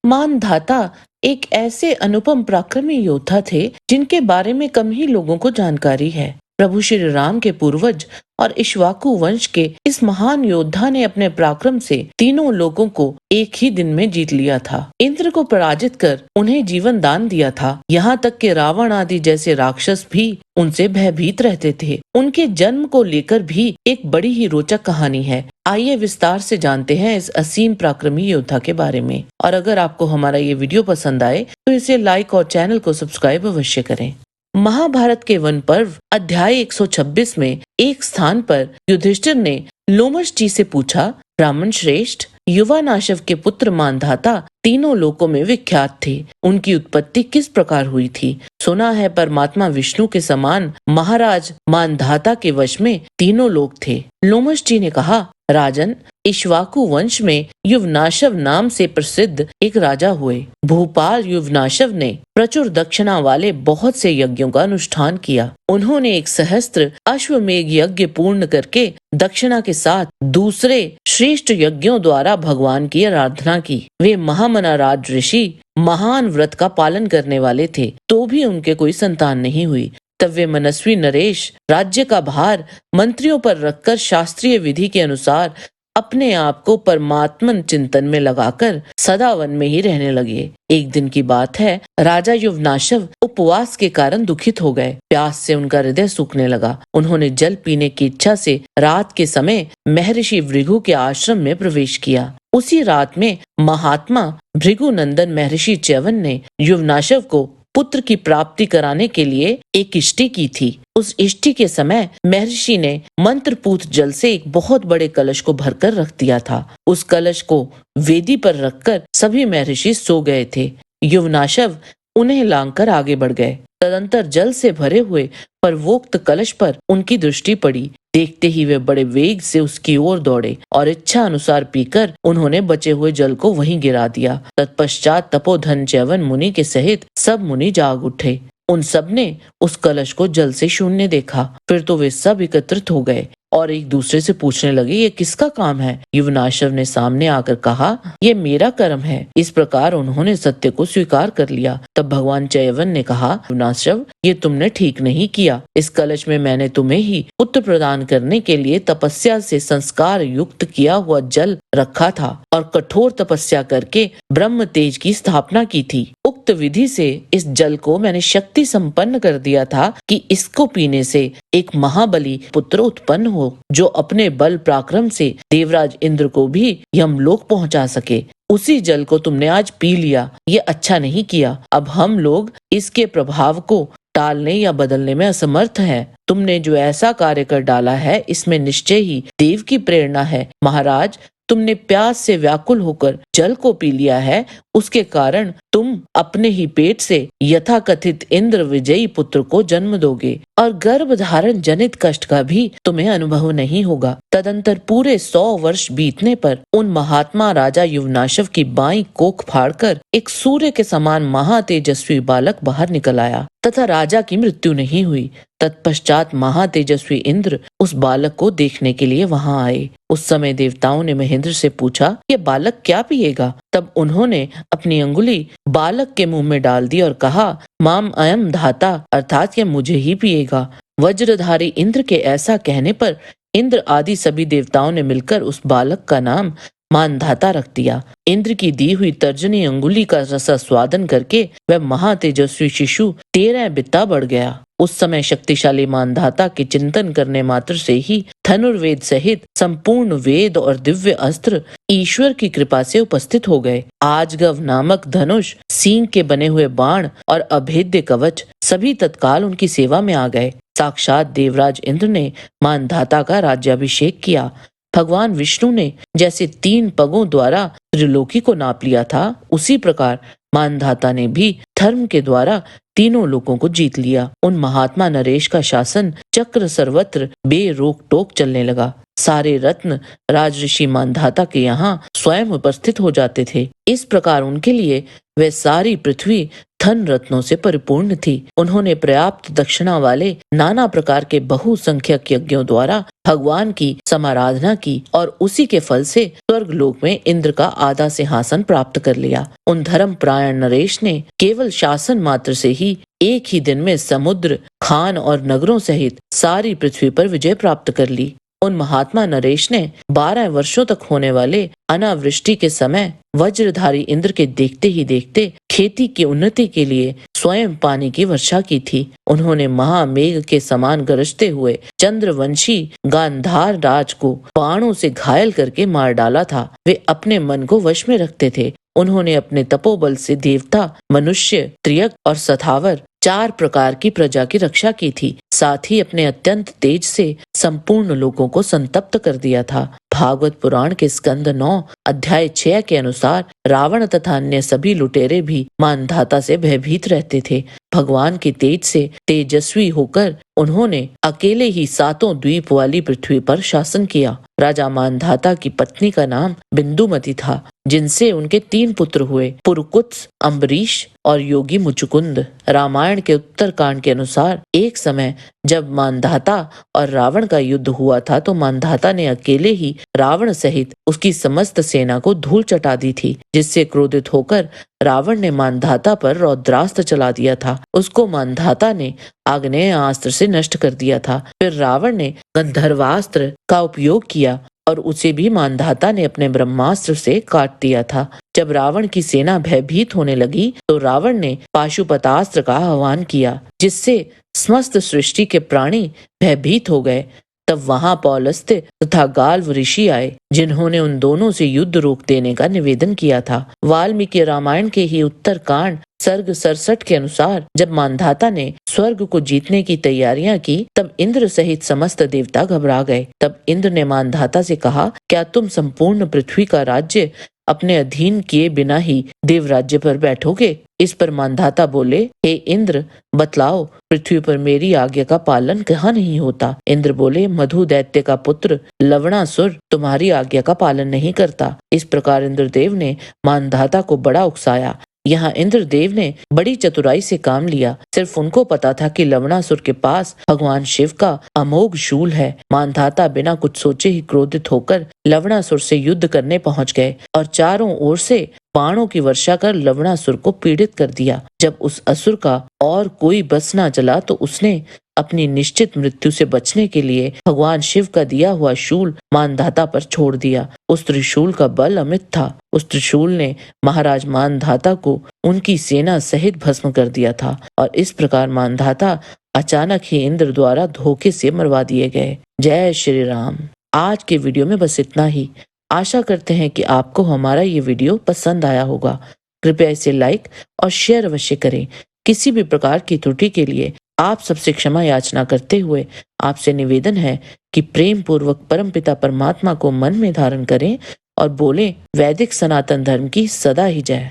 मानधाता एक ऐसे अनुपम पराक्रमी योद्धा थे जिनके बारे में कम ही लोगों को जानकारी है। प्रभु श्री राम के पूर्वज और इक्ष्वाकु वंश के इस महान योद्धा ने अपने पराक्रम से तीनों लोगों को एक ही दिन में जीत लिया था। इंद्र को पराजित कर उन्हें जीवन दान दिया था। यहाँ तक कि रावण आदि जैसे राक्षस भी उनसे भयभीत रहते थे। उनके जन्म को लेकर भी एक बड़ी ही रोचक कहानी है। आइए विस्तार से जानते हैं इस असीम पराक्रमी योद्धा के बारे में। और अगर आपको हमारा ये वीडियो पसंद आए तो इसे लाइक और चैनल को सब्सक्राइब अवश्य करें। महाभारत के वन पर्व अध्याय 126 में एक स्थान पर युधिष्ठिर ने लोमश जी से पूछा, ब्राह्मण श्रेष्ठ, युवा नाशव के पुत्र मानधाता तीनों लोकों में विख्यात थे। उनकी उत्पत्ति किस प्रकार हुई थी? सुना है परमात्मा विष्णु के समान महाराज मानधाता के वश में तीनों लोक थे। लोमश जी ने कहा, राजन, इक्ष्वाकु वंश में युवनाशव नाम से प्रसिद्ध एक राजा हुए। भूपाल युवनाशव ने प्रचुर दक्षिणा वाले बहुत से यज्ञों का अनुष्ठान किया। उन्होंने एक सहस्त्र अश्वमेघ यज्ञ पूर्ण करके दक्षिणा के साथ दूसरे श्रेष्ठ यज्ञों द्वारा भगवान की आराधना की। वे महामना राज ऋषि महान व्रत का पालन करने वाले थे, तो भी उनके कोई संतान नहीं हुई। तब वे मनस्वी नरेश राज्य का भार मंत्रियों पर रखकर शास्त्रीय विधि के अनुसार अपने आप को परमात्मन चिंतन में लगाकर सदा वन में ही रहने लगे। एक दिन की बात है, राजा युवनाशव उपवास के कारण दुखित हो गए। प्यास से उनका हृदय सूखने लगा। उन्होंने जल पीने की इच्छा से रात के समय महर्षि भृगु के आश्रम में प्रवेश किया। उसी रात में महात्मा भृगुनंदन महर्षि च्यवन ने युवनाशव को पुत्र की प्राप्ति कराने के लिए एक इष्टि की थी। उस इष्टि के समय महर्षि ने मंत्रपूत जल से एक बहुत बड़े कलश को भरकर रख दिया था। उस कलश को वेदी पर रखकर सभी महर्षि सो गए थे। युवनाशव उन्हें लांघकर आगे बढ़ गए। तदंतर जल से भरे हुए परवोक्त कलश पर उनकी दृष्टि पड़ी। देखते ही वे बड़े वेग से उसकी ओर दौड़े और इच्छा अनुसार पीकर उन्होंने बचे हुए जल को वहीं गिरा दिया। तत्पश्चात तपोधन च्यवन मुनि के सहित सब मुनि जाग उठे। उन सब ने उस कलश को जल से शून्य देखा। फिर तो वे सब एकत्रित हो गए और एक दूसरे से पूछने लगे, ये किसका काम है? युवनाशव ने सामने आकर कहा, ये मेरा कर्म है। इस प्रकार उन्होंने सत्य को स्वीकार कर लिया। तब भगवान च्यवन ने कहा, युवनाशव, ये तुमने ठीक नहीं किया। इस कलश में मैंने तुम्हें ही पुत्र प्रदान करने के लिए तपस्या से संस्कार युक्त किया हुआ जल रखा था और कठोर तपस्या करके ब्रह्म तेज की स्थापना की थी। उक्त विधि से इस जल को मैंने शक्ति संपन्न कर दिया था कि इसको पीने से एक महाबली पुत्र उत्पन्न हो, जो अपने बल पराक्रम से देवराज इंद्र को भी यमलोक पहुंचा सके। उसी जल को तुमने आज पी लिया। ये अच्छा नहीं किया। अब हम लोग इसके प्रभाव को टालने या बदलने में असमर्थ हैं। तुमने जो ऐसा कार्य कर डाला है, इसमें निश्चय ही देव की प्रेरणा है। महाराज, तुमने प्यास से व्याकुल होकर जल को पी लिया है। उसके कारण तुम अपने ही पेट से यथाकथित इंद्र विजयी पुत्र को जन्म दोगे और गर्भ धारण जनित कष्ट का भी तुम्हें अनुभव नहीं होगा। तदंतर पूरे 100 वर्ष बीतने पर उन महात्मा राजा युवनाशव की बाईं कोख फाड़कर एक सूर्य के समान महातेजस्वी बालक बाहर निकल आया तथा राजा की मृत्यु नहीं हुई। तत्पश्चात महातेजस्वी इंद्र उस बालक को देखने के लिए वहां आए। उस समय देवताओं ने महेंद्र से पूछा, ये बालक क्या पिएगा? तब उन्होंने अपनी अंगुली बालक के मुंह में डाल दी और कहा, माम अयम धाता, अर्थात यह मुझे ही पिएगा। वज्रधारी इंद्र के ऐसा कहने पर इंद्र आदि सभी देवताओं ने मिलकर उस बालक का नाम मानधाता रख दिया। इंद्र की दी हुई तर्जनी अंगुली का रसास्वादन करके वह महातेजस्वी शिशु 13 बित्ता बढ़ गया। उस समय शक्तिशाली मानधाता के चिंतन करने मात्र से ही धनुर्वेद सहित संपूर्ण वेद और दिव्य अस्त्र ईश्वर की कृपा से उपस्थित हो गए। आजगव नामक धनुष, सींग के बने हुए बाण और अभेद्य कवच सभी तत्काल उनकी सेवा में आ गए। साक्षात देवराज इंद्र ने मानधाता का राज्याभिषेक किया। भगवान विष्णु ने जैसे 3 पगों द्वारा त्रिलोकी को नाप लिया था, उसी प्रकार मानधाता ने भी धर्म के द्वारा तीनों लोगों को जीत लिया। उन महात्मा नरेश का शासन चक्र सर्वत्र बेरोक टोक चलने लगा। सारे रत्न राजऋषि मानधाता के यहाँ स्वयं उपस्थित हो जाते थे। इस प्रकार उनके लिए वह सारी पृथ्वी धन रत्नों से परिपूर्ण थी। उन्होंने पर्याप्त दक्षिणा वाले नाना प्रकार के बहुसंख्यक यज्ञों द्वारा भगवान की समाराधना की और उसी के फल से स्वर्ग लोक में इंद्र का आधा सिंहासन प्राप्त कर लिया। उन धर्म प्रायण नरेश ने केवल शासन मात्र से ही एक ही दिन में समुद्र, खान और नगरों सहित सारी पृथ्वी पर विजय प्राप्त कर ली। उन महात्मा नरेश ने 12 वर्षों तक होने वाले अनावृष्टि के समय वज्रधारी इंद्र के देखते ही देखते खेती की उन्नति के लिए स्वयं पानी की वर्षा की थी। उन्होंने महामेघ के समान गरजते हुए चंद्रवंशी गांधार राज को बाणों से घायल करके मार डाला था। वे अपने मन को वश में रखते थे। उन्होंने अपने तपोबल से देवता, मनुष्य, त्रियक और सथावर 4 प्रकार की प्रजा की रक्षा की थी। साथ ही अपने अत्यंत तेज से संपूर्ण लोगों को संतप्त कर दिया था। भागवत पुराण के स्कंद 9 अध्याय 6 के अनुसार रावण तथा अन्य सभी लुटेरे भी मानधाता से भयभीत रहते थे। भगवान के तेज से तेजस्वी होकर उन्होंने अकेले ही 7 द्वीप वाली पृथ्वी पर शासन किया। राजा मानधाता की पत्नी का नाम बिंदुमती था, जिनसे उनके 3 पुत्र हुए, पुरकुत्स, अम्बरीश और योगी मुचुकुंद। रामायण के उत्तर कांड के अनुसार एक समय जब मानधाता और रावण का युद्ध हुआ था तो मानधाता ने अकेले ही रावण सहित उसकी समस्त सेना को धूल चटा दी थी, जिससे क्रोधित होकर रावण ने मानधाता पर रौद्रास्त्र चला दिया था। उसको मानधाता ने आग्नेय अस्त्र से नष्ट कर दिया था। फिर रावण ने गंधर्वास्त्र का उपयोग किया और उसे भी मानधाता ने अपने ब्रह्मास्त्र से काट दिया था। जब रावण की सेना भयभीत होने लगी तो रावण ने पाशुपतास्त्र का आह्वान किया, जिससे समस्त सृष्टि के प्राणी भयभीत हो गए। तब वहां पौलस्त्य तथा गाल्व ऋषि आए, जिन्होंने उन दोनों से युद्ध रोक देने का निवेदन किया था। वाल्मीकि रामायण के ही उत्तर कांड सर्ग 67 के अनुसार जब मानधाता ने स्वर्ग को जीतने की तैयारियां की तब इंद्र सहित समस्त देवता घबरा गए। तब इंद्र ने मानधाता से कहा, क्या तुम संपूर्ण पृथ्वी का राज्य अपने अधीन किए बिना ही देव राज्य पर बैठोगे? इस पर मानधाता बोले, हे इंद्र, बतलाओ पृथ्वी पर मेरी आज्ञा का पालन कहाँ नहीं होता? इंद्र बोले, मधु दैत्य का पुत्र लवणासुर तुम्हारी आज्ञा का पालन नहीं करता। इस प्रकार इंद्रदेव ने मानधाता को बड़ा उकसाया। यहाँ इंद्रदेव ने बड़ी चतुराई से काम लिया। सिर्फ उनको पता था कि लवणासुर के पास भगवान शिव का अमोघ शूल है। मानधाता बिना कुछ सोचे ही क्रोधित होकर लवणासुर से युद्ध करने पहुंच गए और चारों ओर से बाणों की वर्षा कर लवणासुर को पीड़ित कर दिया। जब उस असुर का और कोई बस ना चला तो उसने अपनी निश्चित मृत्यु से बचने के लिए भगवान शिव का दिया हुआ शूल मानधाता पर छोड़ दिया। उस त्रिशूल का बल अमित था। उस त्रिशूल ने महाराज मानधाता को उनकी सेना सहित भस्म कर दिया था और इस प्रकार मानधाता अचानक ही इंद्र द्वारा धोखे से मरवा दिए गए। जय श्री राम। आज के वीडियो में बस इतना ही। आशा करते हैं कि आपको हमारा ये वीडियो पसंद आया होगा। कृपया इसे लाइक और शेयर अवश्य करें। किसी भी प्रकार की त्रुटि के लिए आप सबसे क्षमा याचना करते हुए आपसे निवेदन है कि प्रेम पूर्वक परमपिता परमात्मा को मन में धारण करें और बोलें, वैदिक सनातन धर्म की सदा ही जय।